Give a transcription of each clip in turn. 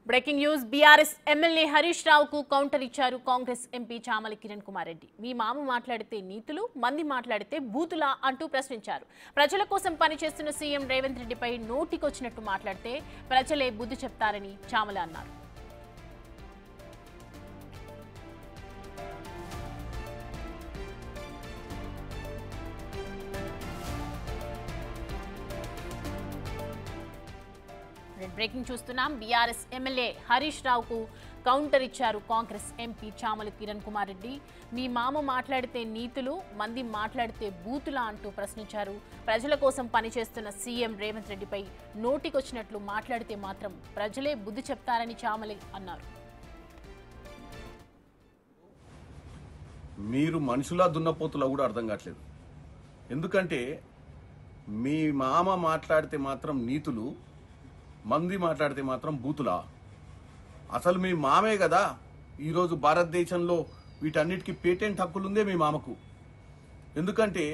Breaking news BRS MLA Harish రావుకు counter ఇచ్చారు Congress MP Chamala Kiran Kumar Reddy. మీ మామ మాట్లాడితే నీతులు, మంది మాట్లాడితే బూతులా అంటూ ప్రశ్నించారు. ప్రజల కోసం పనిచేస్తున్న సీఎం రేవంత్ రెడ్డిపై నోటికొచ్చినట్టు మాట్లాడితే ప్రజలే బుద్ధి చెప్తారని చామల అన్నారు. బ్రేకింగ్ చూస్తున్నాం. బీఆర్ఎస్ ఎమ్మెల్యే హరీష్ రావుకు కౌంటర్ ఇచ్చారు కాంగ్రెస్ ఎంపీ చామల కిరణ్ కుమార్ రెడ్డి. మీ మామ మాట్లాడితే నీతులు, మంది మాట్లాడితే బూతులా అంటూ ప్రశ్నించారు. ప్రజల కోసం పనిచేస్తున్న సీఎం రేవంత్ రెడ్డిపై నోటికొచ్చినట్లు మాట్లాడితే మాత్రం ప్రజలే బుద్ధి చెప్తారని చామల అన్నారు. మీరు మనుషులా దున్నపోతులా కూడా అర్థం కావట్లేదు. ఎందుకంటే మీ మామ మాట్లాడితే మాత్రం నీతులు, మంది మాట్లాడితే మాత్రం బూతులా? అసలు మీ మామే కదా ఈరోజు భారతదేశంలో వీటన్నిటికీ పేటెంట్ హక్కులుందే మీ మామకు. ఎందుకంటే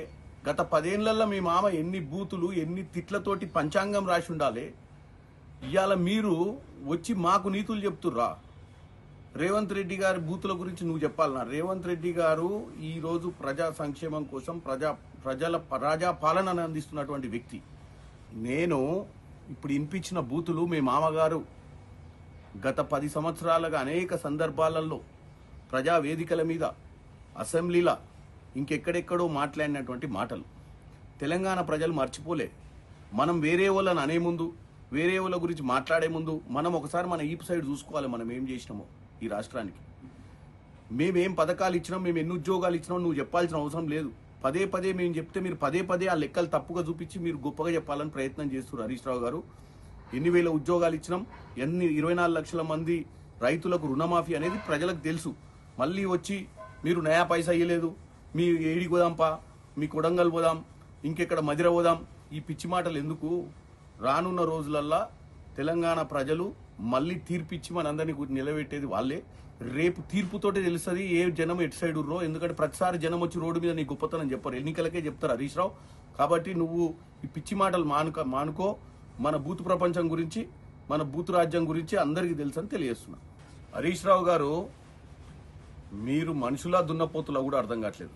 గత 10 ఏళ్లలో మీ మామ ఎన్ని బూతులు, ఎన్ని తిట్లతోటి పంచాంగం రాసి ఉండాలి. ఇవాళ మీరు వచ్చి మాకు నీతులు చెప్తుర్రా? రేవంత్ రెడ్డి గారి బూతుల గురించి నువ్వు చెప్పాలన్నా? రేవంత్ రెడ్డి గారు ఈరోజు ప్రజా సంక్షేమం కోసం ప్రజల ప్రజాపాలనను అందిస్తున్నటువంటి వ్యక్తి. నేను ఇప్పుడు వినిపించిన బూతులు మీ మామగారు గత 10 సంవత్సరాలుగా అనేక సందర్భాలలో ప్రజా వేదికల మీద, అసెంబ్లీలో, ఇంకెక్కడెక్కడో మాట్లాడినటువంటి మాటలు తెలంగాణ ప్రజలు మర్చిపోలే. మనం వేరే వాళ్ళని అనే ముందు, వేరే వాళ్ళ గురించి మాట్లాడే ముందు మనం ఒకసారి మన ఈపు సైడ్ చూసుకోవాలి. మనం ఏం చేసినామో ఈ రాష్ట్రానికి. మేమేం పథకాలు ఇచ్చినాం, మేము ఎన్ని ఉద్యోగాలు ఇచ్చినాం నువ్వు చెప్పాల్సిన అవసరం లేదు. పదే పదే మేము చెప్తే మీరు పదే ఆ లెక్కలు తప్పుగా చూపించి మీరు గొప్పగా చెప్పాలని ప్రయత్నం చేస్తున్నారు హరీష్ రావు గారు. ఎన్ని వేల ఉద్యోగాలు ఇచ్చినాం, 24 లక్షల మంది రైతులకు రుణమాఫీ అనేది ప్రజలకు తెలుసు. మళ్ళీ వచ్చి మీరు నయా పైసా ఇయ్యలేదు, మీ ఏడి పోదాంపా, మీ కొడంగల్ పోదాం, ఇంకెక్కడ మదిర పోదాం, ఈ పిచ్చి మాటలు ఎందుకు? రానున్న రోజులల్లా తెలంగాణ ప్రజలు మళ్ళీ తీర్పిచ్చి మనందరినీ నిలబెట్టేది వాళ్ళే. రేపు తీర్పుతోటే తెలుస్తుంది ఏ జనం ఎటు సైడ్ ఉర్రో. ఎందుకంటే ప్రతిసారి జనం వచ్చి రోడ్డు మీద నీ గొప్పతనం చెప్పారు, ఎన్నికలకే చెప్తారు హరీష్ రావు. కాబట్టి నువ్వు ఈ పిచ్చి మాటలు మానుకో. మన బూత్ ప్రపంచం గురించి, మన బూత్ రాజ్యం గురించి అందరికీ తెలుసు అని తెలియజేస్తున్నా. హరీష్ రావు గారు, మీరు మనుషులా దున్నపోతులా కూడా అర్థం కావట్లేదు.